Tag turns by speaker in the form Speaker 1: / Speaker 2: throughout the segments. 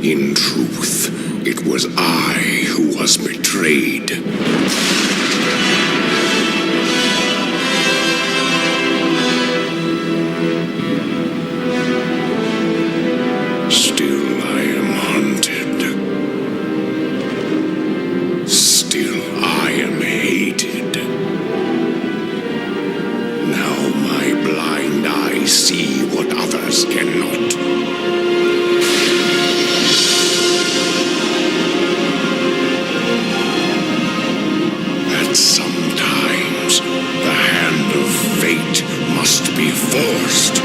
Speaker 1: In truth, it was I who was betrayed. Still I am hunted. Still I am hated. Now my blind eyes see what others cannot. That sometimes the hand of fate must be forced.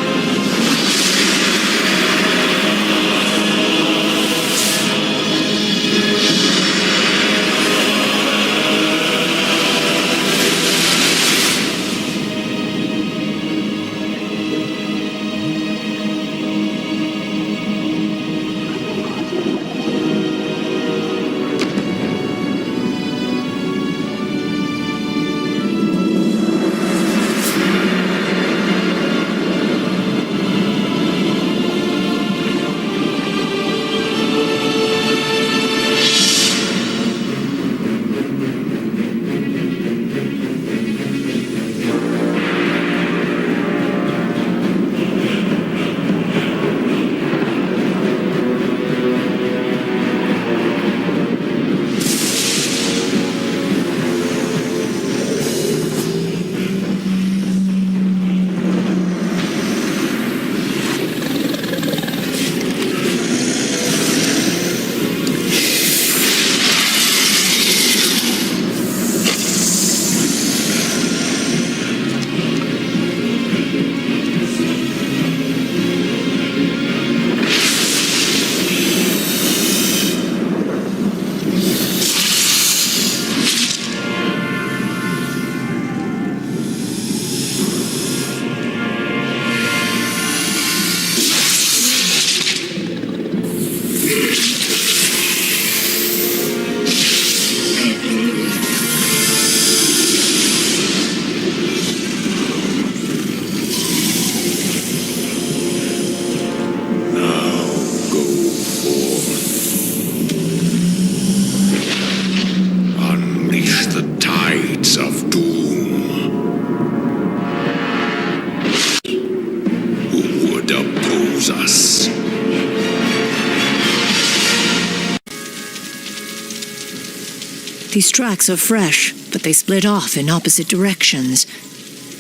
Speaker 2: These tracks are fresh, but they split off in opposite directions.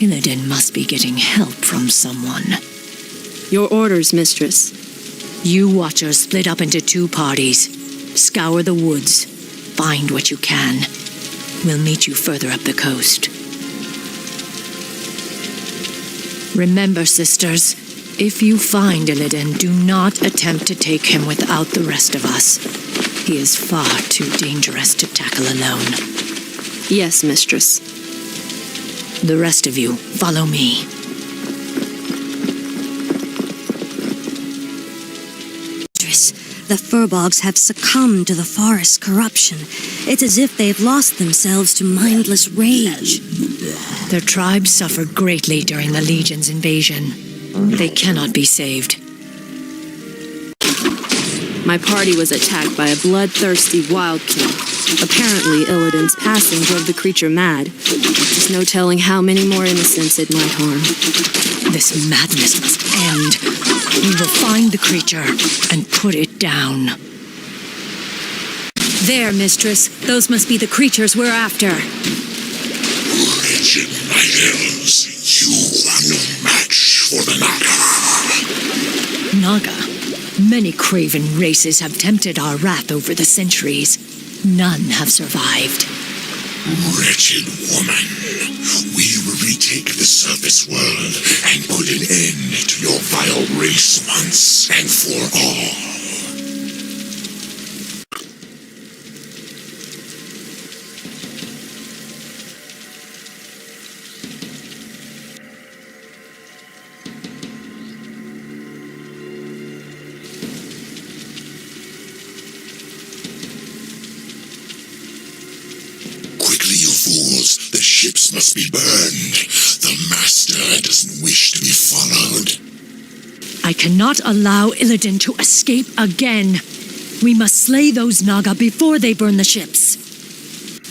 Speaker 2: Illidan must be getting help from someone.
Speaker 3: Your orders, mistress.
Speaker 2: You Watchers split up into 2 parties. Scour the woods. Find what you can. We'll meet you further up the coast. Remember, sisters, if you find Illidan, do not attempt to take him without the rest of us. He is far too dangerous to tackle alone.
Speaker 3: Yes, mistress.
Speaker 2: The rest of you, follow me.
Speaker 4: Mistress, the Furbolgs have succumbed to the forest's corruption. It's as if they've lost themselves to mindless rage.
Speaker 2: Their tribe suffered greatly during the Legion's invasion. They cannot be saved.
Speaker 3: My party was attacked by a bloodthirsty wildkin. Apparently, Illidan's passing drove the creature mad. There's no telling how many more innocents it might harm.
Speaker 2: This madness must end. We will find the creature and put it down. There, mistress. Those must be the creatures we're after.
Speaker 1: Wretched night elves, you are no match for the Naga.
Speaker 2: Naga? Many craven races have tempted our wrath over the centuries. None have survived.
Speaker 1: Wretched woman, we will retake the surface world and put an end to your vile race once and for all. Fools, the ships must be burned. The Master doesn't wish to be followed.
Speaker 2: I cannot allow Illidan to escape again. We must slay those Naga before they burn the ships.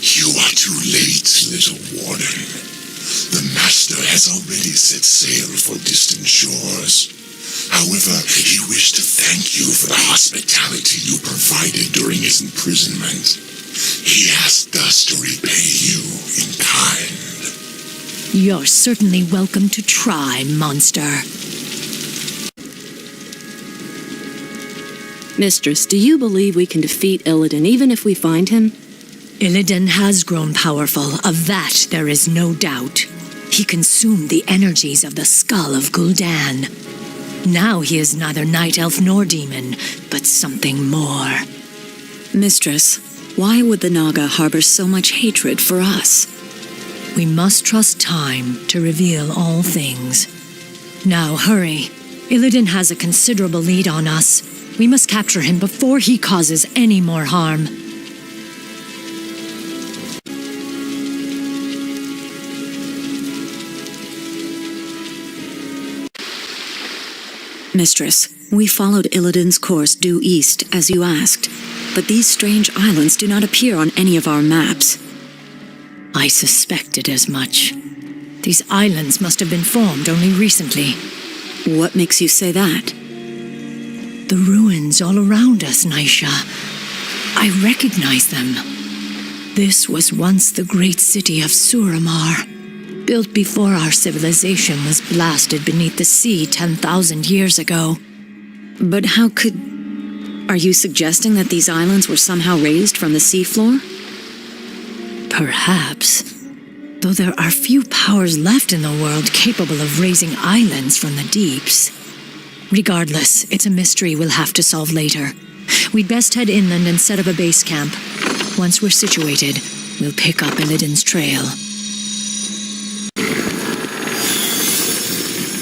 Speaker 1: You are too late, little warden. The Master has already set sail for distant shores. However, he wished to thank you for the hospitality you provided during his imprisonment. He asked us to repay you in kind.
Speaker 2: You're certainly welcome to try, monster.
Speaker 3: Mistress, do you believe we can defeat Illidan even if we find him?
Speaker 2: Illidan has grown powerful, of that there is no doubt. He consumed the energies of the skull of Gul'dan. Now he is neither night elf nor demon, but something more.
Speaker 5: Mistress, why would the Naga harbor so much hatred for us?
Speaker 2: We must trust time to reveal all things. Now hurry. Illidan has a considerable lead on us. We must capture him before he causes any more harm.
Speaker 5: Mistress, we followed Illidan's course due east, as you asked, but these strange islands do not appear on any of our maps.
Speaker 2: I suspected as much. These islands must have been formed only recently.
Speaker 5: What makes you say that?
Speaker 2: The ruins all around us, Naisha. I recognize them. This was once the great city of Suramar, built before our civilization was blasted beneath the sea 10,000 years ago.
Speaker 5: But how could... Are you suggesting that these islands were somehow raised from the seafloor?
Speaker 2: Perhaps. Though there are few powers left in the world capable of raising islands from the deeps. Regardless, it's a mystery we'll have to solve later. We'd best head inland and set up a base camp. Once we're situated, we'll pick up Illidan's trail.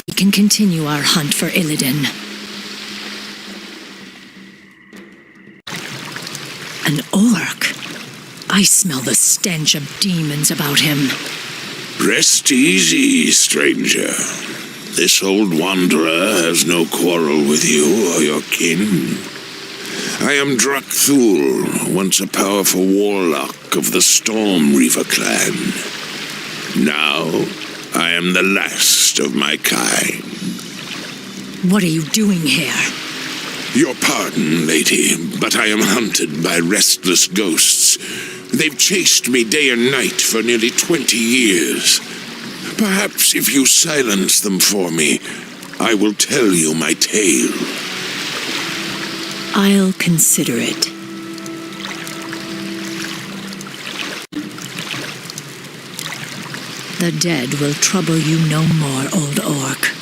Speaker 2: We can continue our hunt for Illidan. An orc? I smell the stench of demons about him.
Speaker 1: Rest easy, stranger. This old wanderer has no quarrel with you or your kin. I am Drakthul, once a powerful warlock of the Storm Reaver clan. Now, I am the last of my kind.
Speaker 2: What are you doing here?
Speaker 1: Your pardon, lady, but I am hunted by restless ghosts. They've chased me day and night for nearly 20 years. Perhaps if you silence them for me, I will tell you my tale.
Speaker 2: I'll consider it. The dead will trouble you no more, old orc.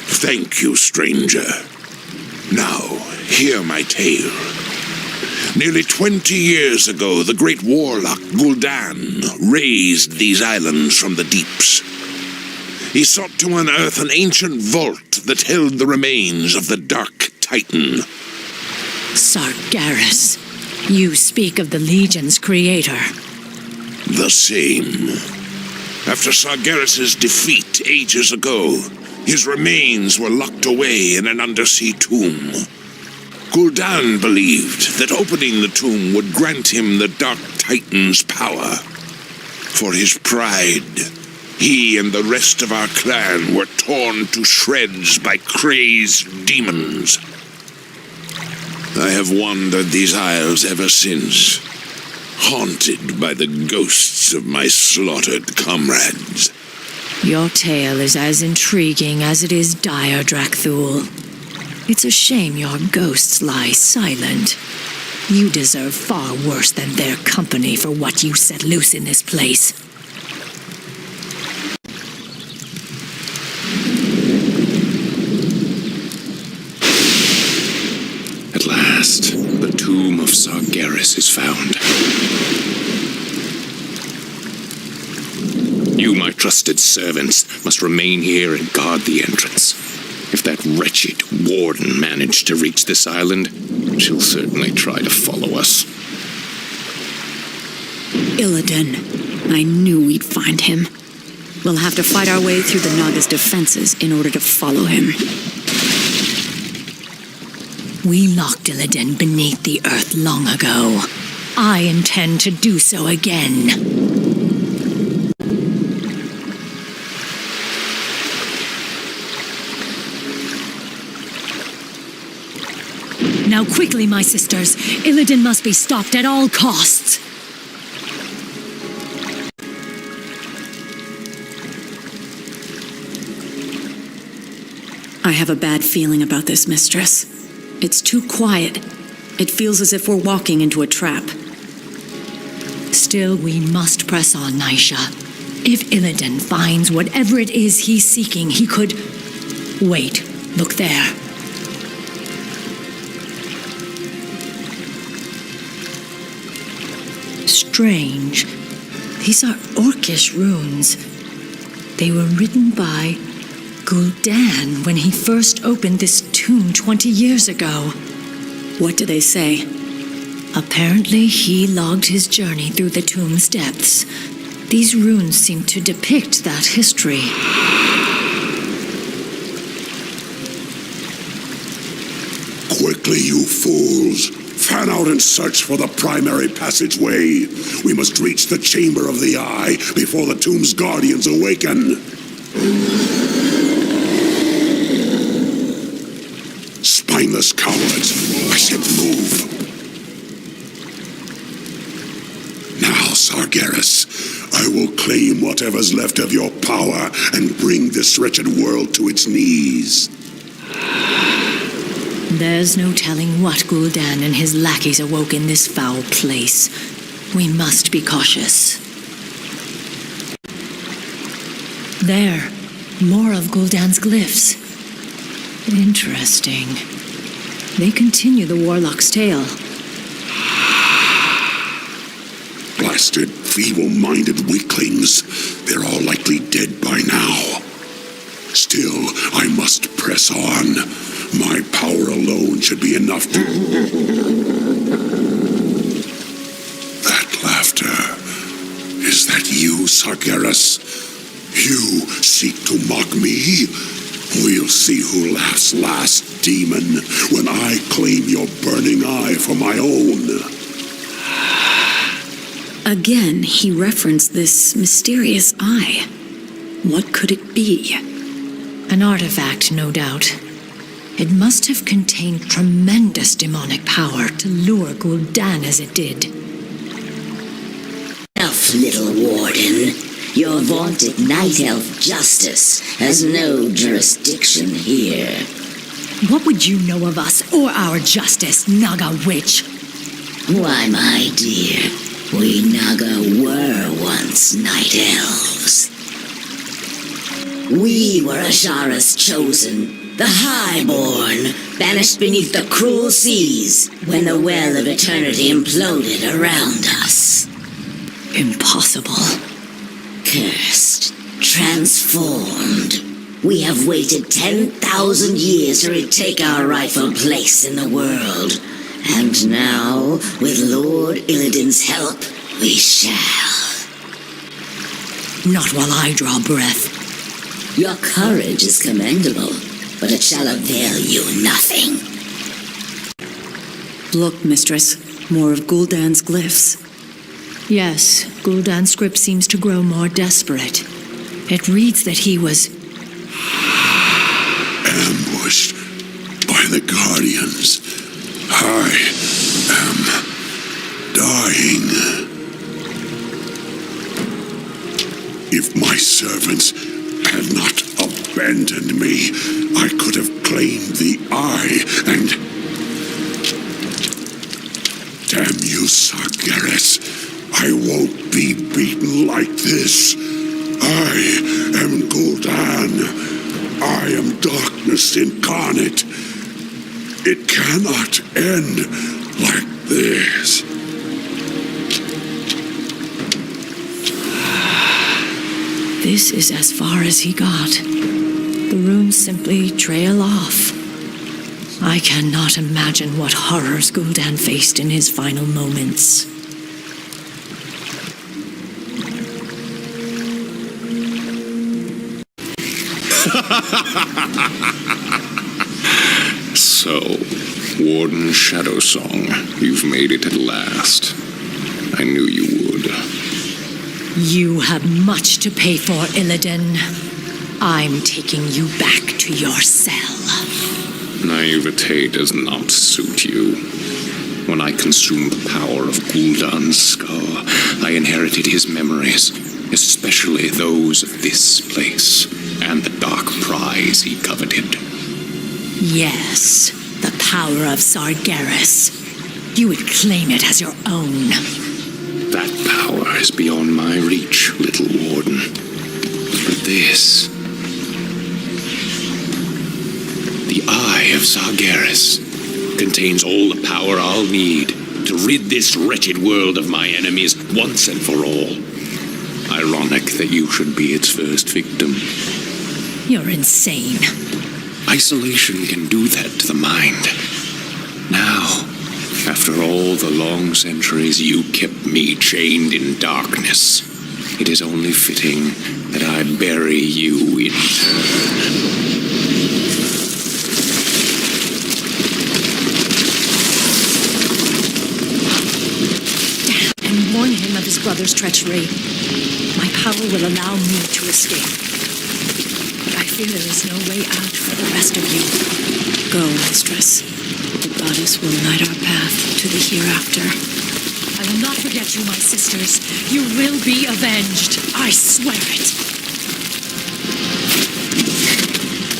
Speaker 1: Thank you, stranger. Now, hear my tale. Nearly 20 years ago, the great warlock Gul'dan raised these islands from the deeps. He sought to unearth an ancient vault that held the remains of the Dark Titan.
Speaker 2: Sargeras. You speak of the Legion's creator.
Speaker 1: The same. After Sargeras' defeat ages ago, his remains were locked away in an undersea tomb. Gul'dan believed that opening the tomb would grant him the Dark Titan's power. For his pride, he and the rest of our clan were torn to shreds by crazed demons. I have wandered these isles ever since, haunted by the ghosts of my slaughtered comrades.
Speaker 2: Your tale is as intriguing as it is dire, Drakthul. It's a shame your ghosts lie silent. You deserve far worse than their company for what you set loose in this place.
Speaker 6: At last, the tomb of Sargeras is found. You, my trusted servants, must remain here and guard the entrance. If that wretched warden managed to reach this island, she'll certainly try to follow us.
Speaker 5: Illidan. I knew we'd find him. We'll have to fight our way through the Naga's defenses in order to follow him.
Speaker 2: We locked Illidan beneath the earth long ago. I intend to do so again. Now quickly, my sisters. Illidan must be stopped at all costs.
Speaker 5: I have a bad feeling about this, mistress. It's too quiet. It feels as if we're walking into a trap.
Speaker 2: Still, we must press on, Naisha. If Illidan finds whatever it is he's seeking, he could... Wait, look there. Strange. These are Orcish runes. They were written by Gul'dan when he first opened this tomb 20 years ago.
Speaker 5: What do they say?
Speaker 2: Apparently, he logged his journey through the tomb's depths. These runes seem to depict that history.
Speaker 1: Quickly, you fools! Fan out and search for the primary passageway. We must reach the Chamber of the Eye before the tomb's guardians awaken. Spineless cowards! I said move! Now, Sargeras, I will claim whatever's left of your power and bring this wretched world to its knees.
Speaker 2: There's no telling what Gul'dan and his lackeys awoke in this foul place. We must be cautious. There, more of Gul'dan's glyphs. Interesting. They continue the warlock's tale.
Speaker 1: Blasted, feeble-minded weaklings. They're all likely dead by now. Still, I must press on. My power alone should be enough to... That laughter. Is that you, Sargeras? You seek to mock me? We'll see who laughs last, demon, when I claim your burning eye for my own.
Speaker 5: Again, he referenced this mysterious eye. What could it be?
Speaker 2: An artifact, no doubt. It must have contained tremendous demonic power to lure Gul'dan as it did.
Speaker 7: Enough, little warden. Your vaunted night elf justice has no jurisdiction here.
Speaker 2: What would you know of us or our justice, Naga witch?
Speaker 7: Why, my dear, we Naga were once night elves. We were Ashara's chosen, the highborn, banished beneath the cruel seas when the well of eternity imploded around us.
Speaker 2: Impossible.
Speaker 7: Cursed, transformed. We have waited 10,000 years to retake our rightful place in the world. And now, with Lord Illidan's help, we shall.
Speaker 2: Not while I draw breath.
Speaker 7: Your courage is commendable, but it shall avail you nothing.
Speaker 5: Look, mistress, more of Gul'dan's glyphs.
Speaker 2: Yes, Gul'dan's script seems to grow more desperate. It reads that he was
Speaker 1: ambushed by the Guardians. I am dying. If my servants had not abandoned me, I could have claimed the eye and... Damn you, Sargeras. I won't be beaten like this. I am Gul'dan. I am darkness incarnate. It cannot end like this.
Speaker 2: This is as far as he got. The runes simply trail off. I cannot imagine what horrors Gul'dan faced in his final moments.
Speaker 6: So, Warden Shadowsong, you've made it at last. I knew you would.
Speaker 2: You have much to pay for, Illidan. I'm taking you back to your cell.
Speaker 6: Naivete does not suit you. When I consumed the power of Gul'dan's skull, I inherited his memories, especially those of this place, and the dark prize he coveted.
Speaker 2: Yes, the power of Sargeras. You would claim it as your own.
Speaker 6: That power is beyond my reach, little warden. But this... the Eye of Sargeras contains all the power I'll need to rid this wretched world of my enemies once and for all. Ironic that you should be its first victim.
Speaker 2: You're insane.
Speaker 6: Isolation can do that to the mind. Now, after all the long centuries you kept me chained in darkness, it is only fitting that I bury you in turn.
Speaker 2: And warn him of his brother's treachery. My power will allow me to escape. But I fear there is no way out for the rest of you.
Speaker 5: Go, mistress. The goddess will light our path to the hereafter.
Speaker 2: I will not forget you, my sisters. You will be avenged. I swear it.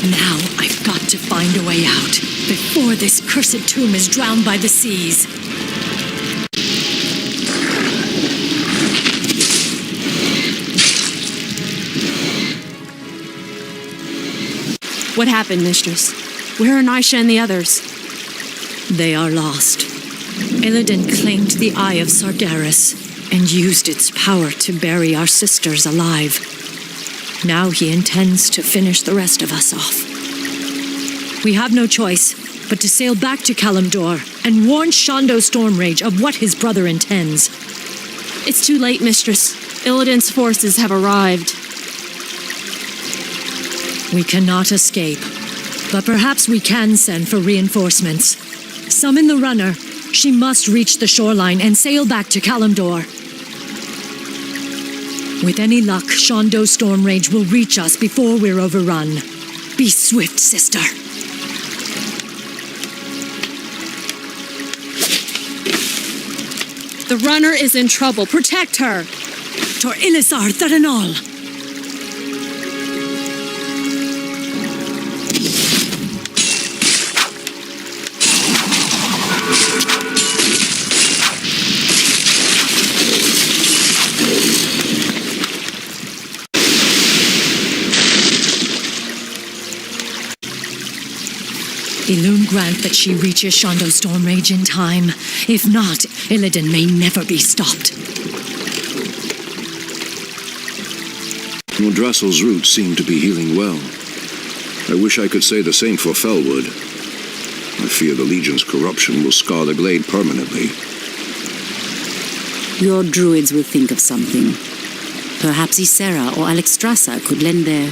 Speaker 2: Now I've got to find a way out before this cursed tomb is drowned by the seas.
Speaker 3: What happened, mistress? Where are Nisha and the others?
Speaker 2: They are lost. Illidan claimed the Eye of Sargeras and used its power to bury our sisters alive. Now he intends to finish the rest of us off. We have no choice but to sail back to Kalimdor and warn Shondo Stormrage of what his brother intends.
Speaker 3: It's too late, mistress. Illidan's forces have arrived.
Speaker 2: We cannot escape, but perhaps we can send for reinforcements. Summon the runner. She must reach the shoreline and sail back to Kalimdor. With any luck, Shondo Stormrage will reach us before we're overrun. Be swift, sister.
Speaker 3: The runner is in trouble. Protect her!
Speaker 2: Tor Ilisar Tharanol! Illume grant that she reaches Shondo Stormrage in time. If not, Illidan may never be stopped.
Speaker 8: Dressel's roots seem to be healing well. I wish I could say the same for Felwood. I fear the Legion's corruption will scar the glade permanently.
Speaker 5: Your druids will think of something. Perhaps Ysera or Alexstrasza could lend their...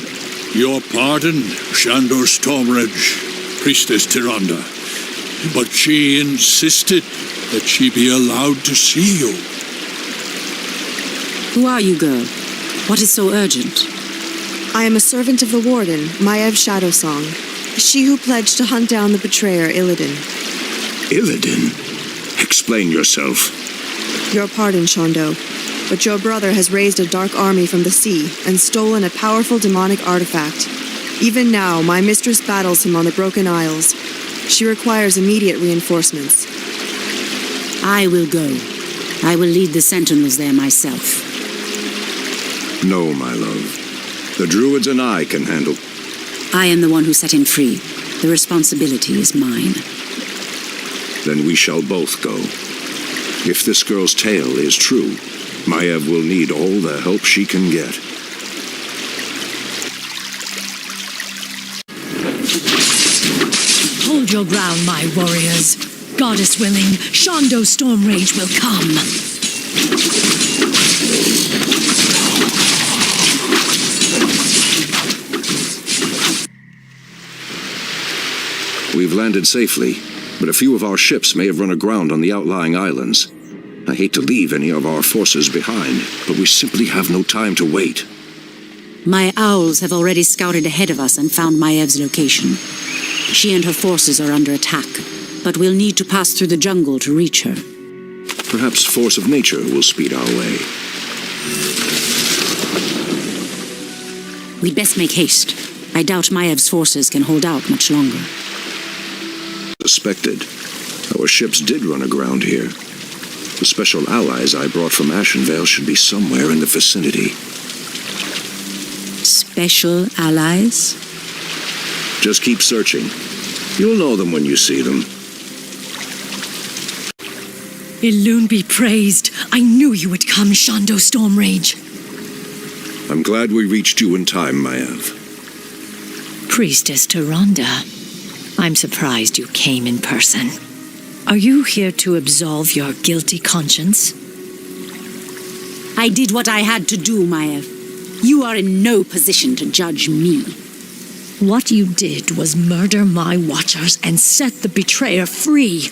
Speaker 9: Your pardon, Shandor Stormrage, Priestess Tyrande, but she insisted that she be allowed to see you.
Speaker 5: Who are you, girl? What is so urgent?
Speaker 10: I am a servant of the Warden, Maiev Shadowsong, she who pledged to hunt down the betrayer Illidan.
Speaker 8: Illidan? Explain yourself.
Speaker 10: Your pardon, Shondo, but your brother has raised a dark army from the sea and stolen a powerful demonic artifact. Even now, my mistress battles him on the Broken Isles. She requires immediate reinforcements.
Speaker 5: I will go. I will lead the Sentinels there myself.
Speaker 8: No, my love. The druids and I can handle...
Speaker 5: I am the one who set him free. The responsibility is mine.
Speaker 8: Then we shall both go. If this girl's tale is true, Maiev will need all the help she can get.
Speaker 2: Hold your ground, my warriors. Goddess willing, Shondo Stormrage will come.
Speaker 8: We've landed safely, but a few of our ships may have run aground on the outlying islands. I hate to leave any of our forces behind, but we simply have no time to wait.
Speaker 5: My owls have already scouted ahead of us and found Maev's location. She and her forces are under attack, but we'll need to pass through the jungle to reach her.
Speaker 8: Perhaps force of nature will speed our way.
Speaker 5: We'd best make haste. I doubt Maev's forces can hold out much longer.
Speaker 8: Suspected. Our ships did run aground here. The special allies I brought from Ashenvale should be somewhere in the vicinity.
Speaker 5: Special allies?
Speaker 8: Just keep searching. You'll know them when you see them.
Speaker 2: Elune be praised. I knew you would come, Shondo Stormrage.
Speaker 8: I'm glad we reached you in time, Maev.
Speaker 2: Priestess Tyrande, I'm surprised you came in person. Are you here to absolve your guilty conscience?
Speaker 5: I did what I had to do, Maiev. You are in no position to judge me.
Speaker 2: What you did was murder my watchers and set the betrayer free.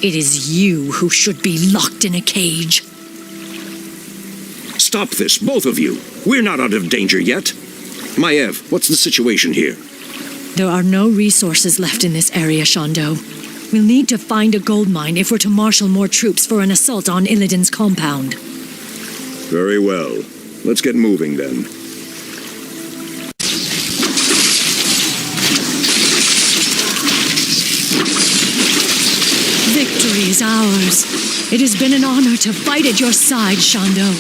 Speaker 2: It is you who should be locked in a cage.
Speaker 8: Stop this, both of you. We're not out of danger yet. Maev, what's the situation here?
Speaker 2: There are no resources left in this area, Shondo. We'll need to find a gold mine if we're to marshal more troops for an assault on Illidan's compound.
Speaker 8: Very well. Let's get moving then.
Speaker 2: Victory is ours. It has been an honor to fight at your side, Shondo.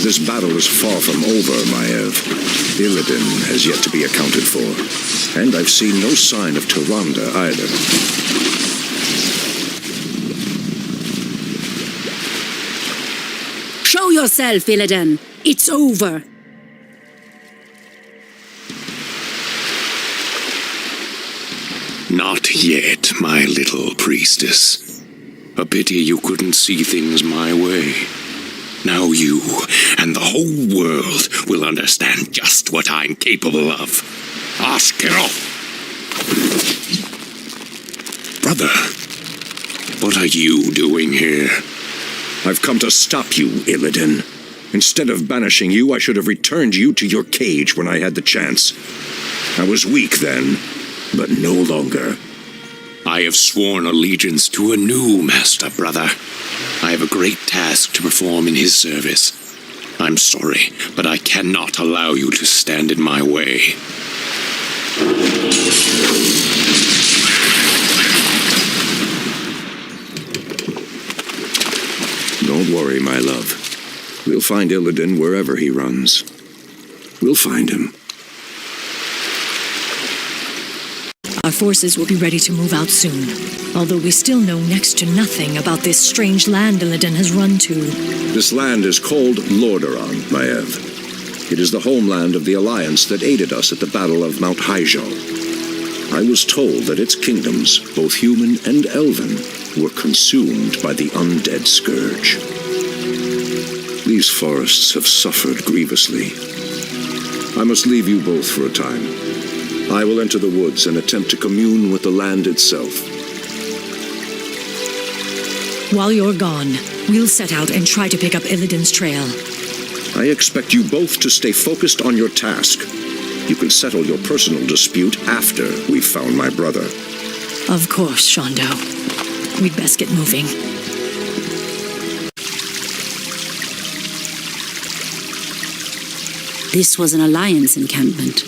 Speaker 8: This battle is far from over, Maev. Illidan has yet to be accounted for. And I've seen no sign of Tyrande either.
Speaker 5: Show yourself, Illidan. It's over.
Speaker 6: Not yet, my little priestess. A pity you couldn't see things my way. Now you and the whole world will understand just what I'm capable of. Askero! Brother, what are you doing here?
Speaker 8: I've come to stop you, Illidan. Instead of banishing you, I should have returned you to your cage when I had the chance. I was weak then, but no longer.
Speaker 6: I have sworn allegiance to a new master, brother. I have a great task to perform in his service. I'm sorry, but I cannot allow you to stand in my way.
Speaker 8: Don't worry, my love. We'll find Illidan wherever he runs. We'll find him.
Speaker 2: Our forces will be ready to move out soon, although we still know next to nothing about this strange land Illidan has run to.
Speaker 8: This land is called Lordaeron, Maev. It is the homeland of the Alliance that aided us at the Battle of Mount Hyjal. I was told that its kingdoms, both human and elven, were consumed by the undead scourge. These forests have suffered grievously. I must leave you both for a time. I will enter the woods and attempt to commune with the land itself.
Speaker 2: While you're gone, we'll set out and try to pick up Illidan's trail.
Speaker 8: I expect you both to stay focused on your task. You can settle your personal dispute after we've found my brother.
Speaker 2: Of course, Shondo. We'd best get moving.
Speaker 5: This was an Alliance encampment.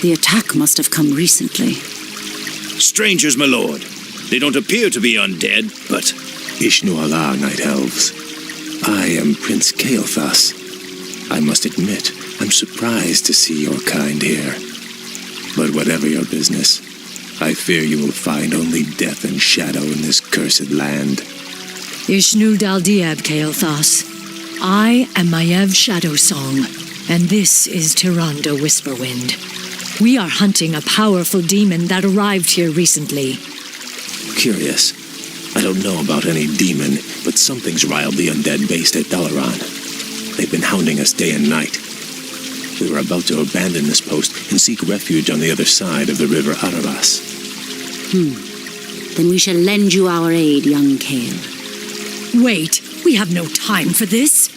Speaker 5: The attack must have come recently.
Speaker 11: Strangers, my lord. They don't appear to be undead, but...
Speaker 12: Ishnu Allah, Night Elves. I am Prince Kael'thas. I must admit, I'm surprised to see your kind here. But whatever your business, I fear you will find only death and shadow in this cursed land.
Speaker 2: Ishnu Daldiab, Kael'thas. I am Maiev Shadowsong, and this is Tyrande Whisperwind. We are hunting a powerful demon that arrived here recently.
Speaker 12: Curious. I don't know about any demon, but something's riled the undead based at Dalaran. They've been hounding us day and night. We were about to abandon this post and seek refuge on the other side of the river Araras.
Speaker 5: Then we shall lend you our aid, young Kale.
Speaker 2: Wait, we have no time for this.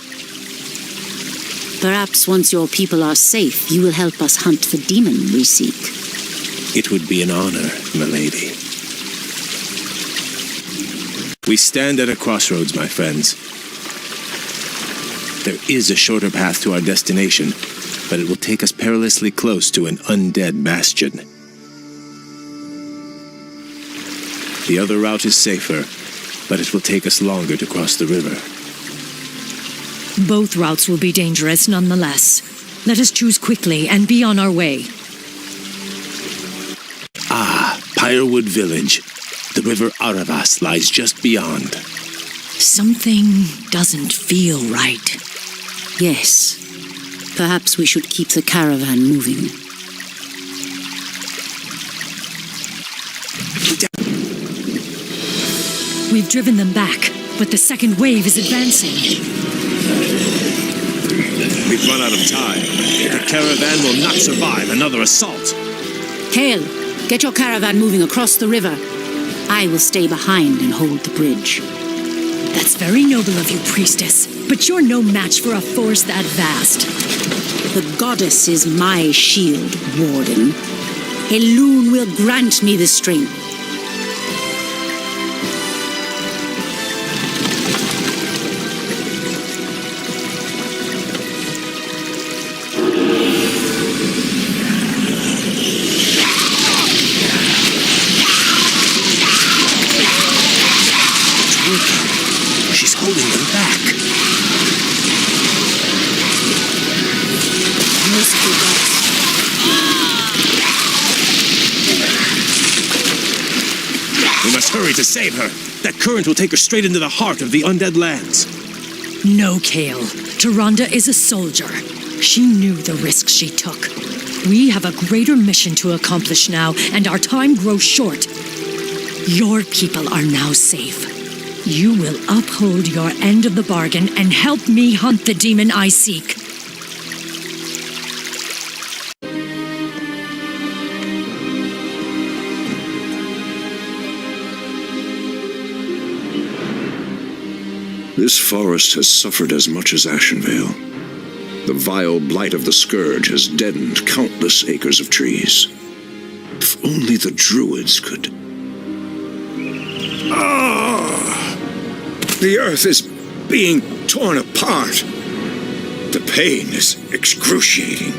Speaker 5: Perhaps once your people are safe, you will help us hunt the demon we seek.
Speaker 12: It would be an honor, milady. We stand at a crossroads, my friends. There is a shorter path to our destination, but it will take us perilously close to an undead bastion. The other route is safer, but it will take us longer to cross the river.
Speaker 2: Both routes will be dangerous nonetheless. Let us choose quickly and be on our way.
Speaker 12: Pyrewood Village. The river Aravas lies just beyond.
Speaker 2: Something doesn't feel right.
Speaker 5: Yes. Perhaps we should keep the caravan moving.
Speaker 2: We've driven them back, but the second wave is advancing.
Speaker 12: We've run out of time. The caravan will not survive another assault.
Speaker 5: Kale, get your caravan moving across the river. I will stay behind and hold the bridge.
Speaker 2: That's very noble of you, priestess, but you're no match for a force that vast.
Speaker 5: The goddess is my shield, Warden. Elune will grant me the strength.
Speaker 12: She's holding them back. We must hurry to save her. That current will take her straight into the heart of the undead lands.
Speaker 2: No, Kale. Tyrande is a soldier. She knew the risks she took. We have a greater mission to accomplish now, and our time grows short. Your people are now safe. You will uphold your end of the bargain and help me hunt the demon I seek.
Speaker 8: This forest has suffered as much as Ashenvale. The vile blight of the Scourge has deadened countless acres of trees. If only the druids could... The earth is being torn apart. The pain is excruciating.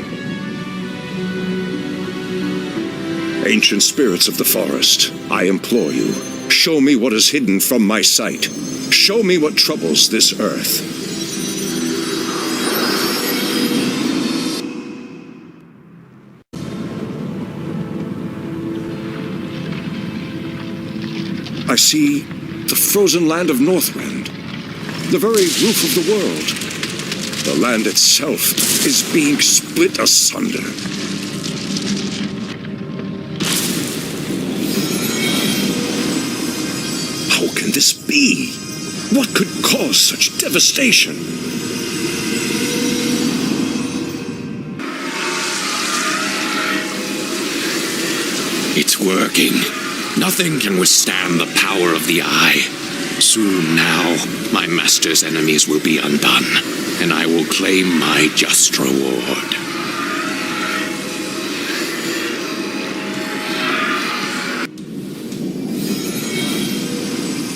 Speaker 8: Ancient spirits of the forest, I implore you, show me what is hidden from my sight. Show me what troubles this earth. I see the frozen land of Northrend, the very roof of the world. The land itself is being split asunder. How can this be? What could cause such devastation?
Speaker 6: It's working. Nothing can withstand the power of the Eye. Soon now, my master's enemies will be undone, and I will claim my just reward.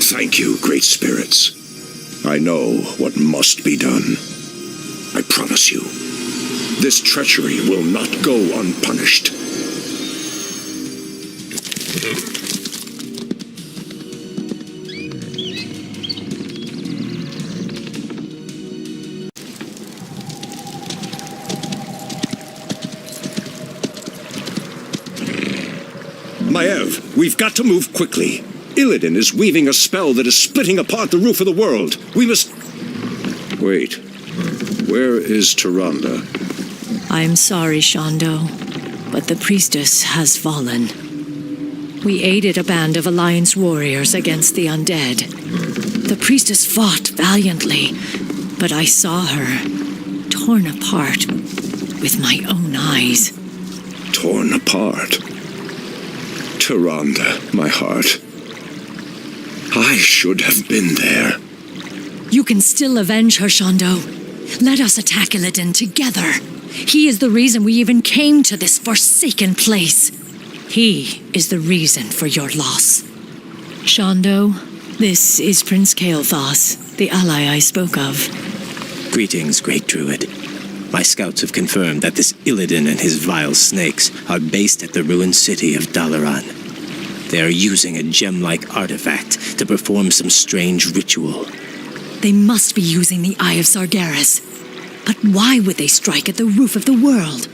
Speaker 8: Thank you, great spirits. I know what must be done. I promise you, this treachery will not go unpunished. Maiev, we've got to move quickly. Illidan is weaving a spell that is splitting apart the roof of the world. We must... Wait. Where is Tyrande?
Speaker 2: I'm sorry, Shondo, but the priestess has fallen. We aided a band of Alliance warriors against the undead. The priestess fought valiantly, but I saw her torn apart with my own eyes.
Speaker 8: Torn apart? Tyrande, my heart. I should have been there.
Speaker 2: You can still avenge her, Shondo. Let us attack Illidan together. He is the reason we even came to this forsaken place. He is the reason for your loss. Shondo, this is Prince Kael'thas, the ally I spoke of.
Speaker 12: Greetings, Great Druid. My scouts have confirmed that this Illidan and his vile snakes are based at the ruined city of Dalaran. They are using a gem-like artifact to perform some strange ritual.
Speaker 2: They must be using the Eye of Sargeras. But why would they strike at the roof of the world?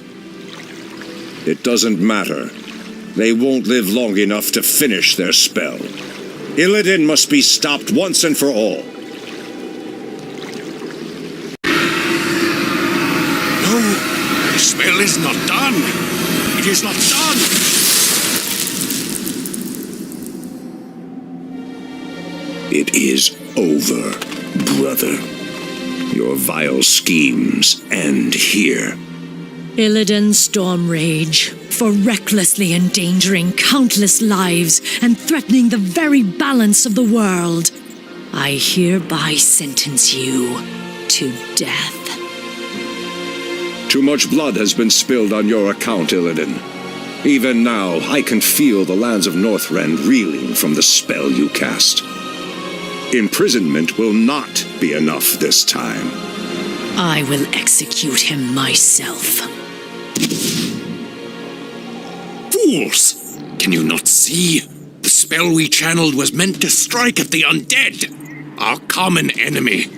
Speaker 8: It doesn't matter. They won't live long enough to finish their spell. Illidan must be stopped once and for all.
Speaker 1: No, the spell is not done. It is not done. It is over, brother. Your vile schemes end here.
Speaker 2: Illidan Stormrage, for recklessly endangering countless lives and threatening the very balance of the world, I hereby sentence you to death.
Speaker 8: Too much blood has been spilled on your account, Illidan. Even now, I can feel the lands of Northrend reeling from the spell you cast. Imprisonment will not be enough this time.
Speaker 2: I will execute him myself.
Speaker 1: Fools! Can you not see? The spell we channeled was meant to strike at the undead. Our common enemy.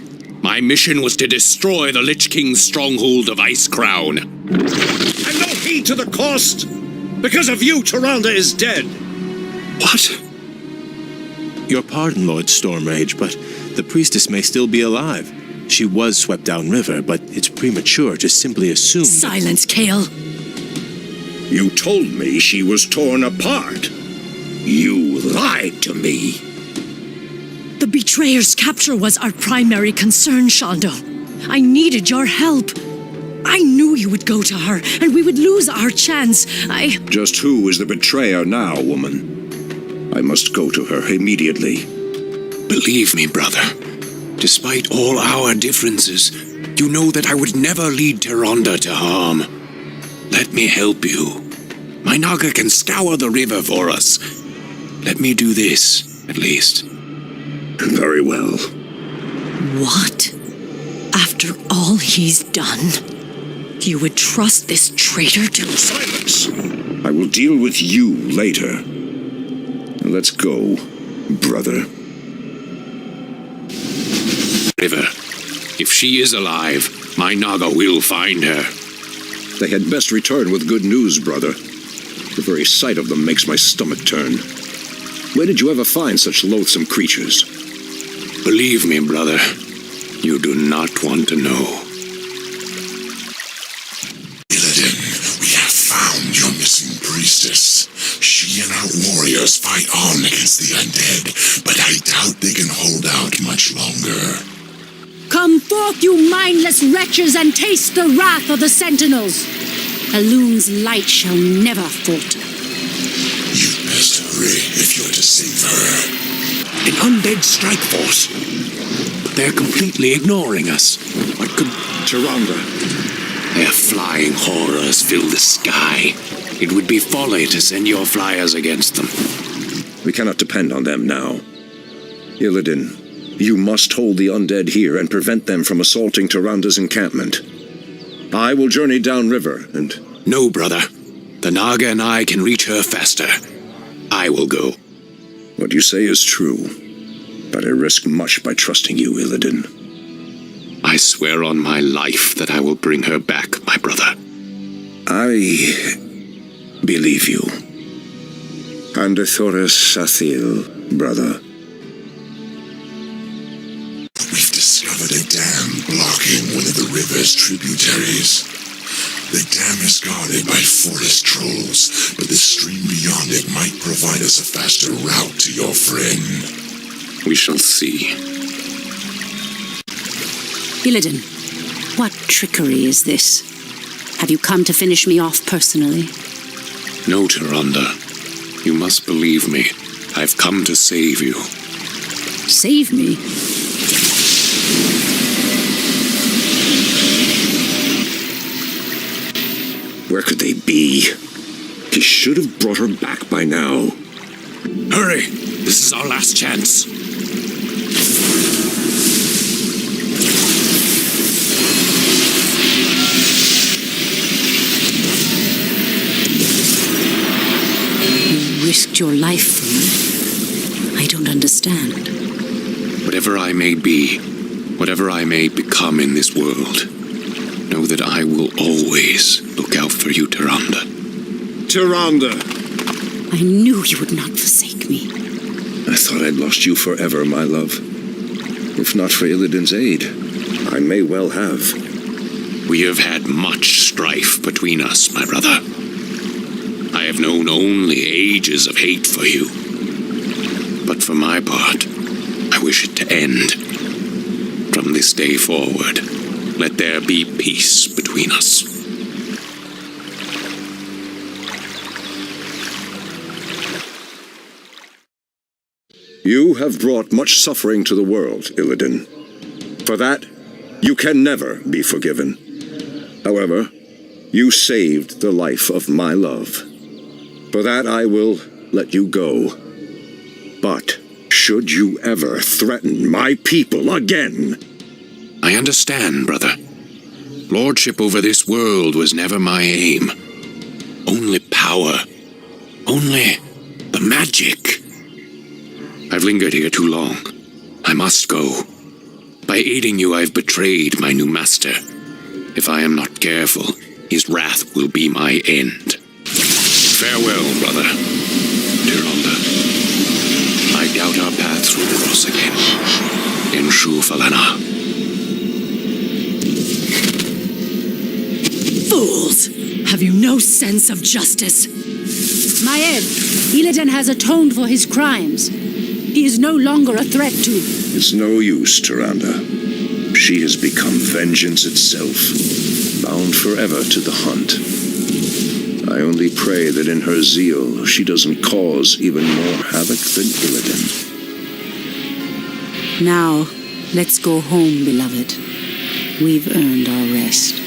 Speaker 1: My mission was to destroy the Lich King's stronghold of Icecrown.
Speaker 8: And no heed to the cost! Because of you, Tyrande is dead!
Speaker 1: What?
Speaker 12: Your pardon, Lord Stormrage, but the priestess may still be alive. She was swept downriver, but it's premature to simply assume...
Speaker 2: Silence, Kael!
Speaker 8: You told me she was torn apart. You lied to me.
Speaker 2: The betrayer's capture was our primary concern, Shondo. I needed your help. I knew you would go to her, and we would lose our chance.
Speaker 8: Just who is the betrayer now, woman? I must go to her immediately.
Speaker 1: Believe me, brother. Despite all our differences, you know that I would never lead Tyrande to harm. Let me help you. My Naga can scour the river for us. Let me do this, at least.
Speaker 8: Very well.
Speaker 2: What? After all he's done, you would trust this traitor to...
Speaker 8: Silence! I will deal with you later. Let's go, brother.
Speaker 1: River. If she is alive, my Naga will find her.
Speaker 8: They had best return with good news, brother. The very sight of them makes my stomach turn. Where did you ever find such loathsome creatures?
Speaker 1: Believe me, brother, you do not want to know.
Speaker 13: Illidan, we have found your missing priestess. She and our warriors fight on against the undead, but I doubt they can hold out much longer.
Speaker 5: Come forth, you mindless wretches, and taste the wrath of the Sentinels. Elun's light shall never falter.
Speaker 13: You'd best hurry if you're to save her.
Speaker 1: An undead strike force. But they're completely ignoring us. What could...
Speaker 8: Tyrande.
Speaker 1: Their flying horrors fill the sky. It would be folly to send your flyers against them.
Speaker 8: We cannot depend on them now. Illidan, you must hold the undead here and prevent them from assaulting Tyrande's encampment. I will journey downriver and...
Speaker 1: No, brother. The Naga and I can reach her faster. I will go.
Speaker 8: What you say is true, but I risk much by trusting you, Illidan.
Speaker 1: I swear on my life that I will bring her back, my brother.
Speaker 8: I believe you. Andethoris Sathil, brother.
Speaker 13: We've discovered a dam blocking one of the river's tributaries. The dam is guarded by forest trolls, but the stream beyond it might provide us a faster route to your friend.
Speaker 1: We shall see.
Speaker 5: Illidan, what trickery is this? Have you come to finish me off personally?
Speaker 1: No, Tyrande.
Speaker 6: You must believe me. I've come to save you.
Speaker 5: Save me?
Speaker 8: Where could they be? He should have brought her back by now.
Speaker 6: Hurry! This is our last chance.
Speaker 5: You risked your life for me. I don't understand.
Speaker 6: Whatever I may be, whatever I may become in this world, know that I will always look out for you, Tyrande.
Speaker 8: Tyrande!
Speaker 5: I knew you would not forsake me.
Speaker 8: I thought I'd lost you forever, my love. If not for Illidan's aid, I may well have.
Speaker 6: We have had much strife between us, my brother. I have known only ages of hate for you. But for my part, I wish it to end. From this day forward, let there be peace between us.
Speaker 8: You have brought much suffering to the world, Illidan. For that, you can never be forgiven. However, you saved the life of my love. For that I will let you go. But should you ever threaten my people again...
Speaker 6: I understand, brother. Lordship over this world was never my aim. Only power. Only the magic. I've lingered here too long. I must go. By aiding you, I've betrayed my new master. If I am not careful, his wrath will be my end. Farewell, brother. Tyrande. I doubt our paths will cross again. In Shu Falana.
Speaker 2: Fools! Have you no sense of justice?
Speaker 5: Maiev, Illidan has atoned for his crimes. He is no longer a threat to...
Speaker 8: It's no use, Tyrande. She has become vengeance itself, bound forever to the hunt. I only pray that in her zeal she doesn't cause even more havoc than Illidan.
Speaker 5: Now, let's go home, beloved. We've earned our rest.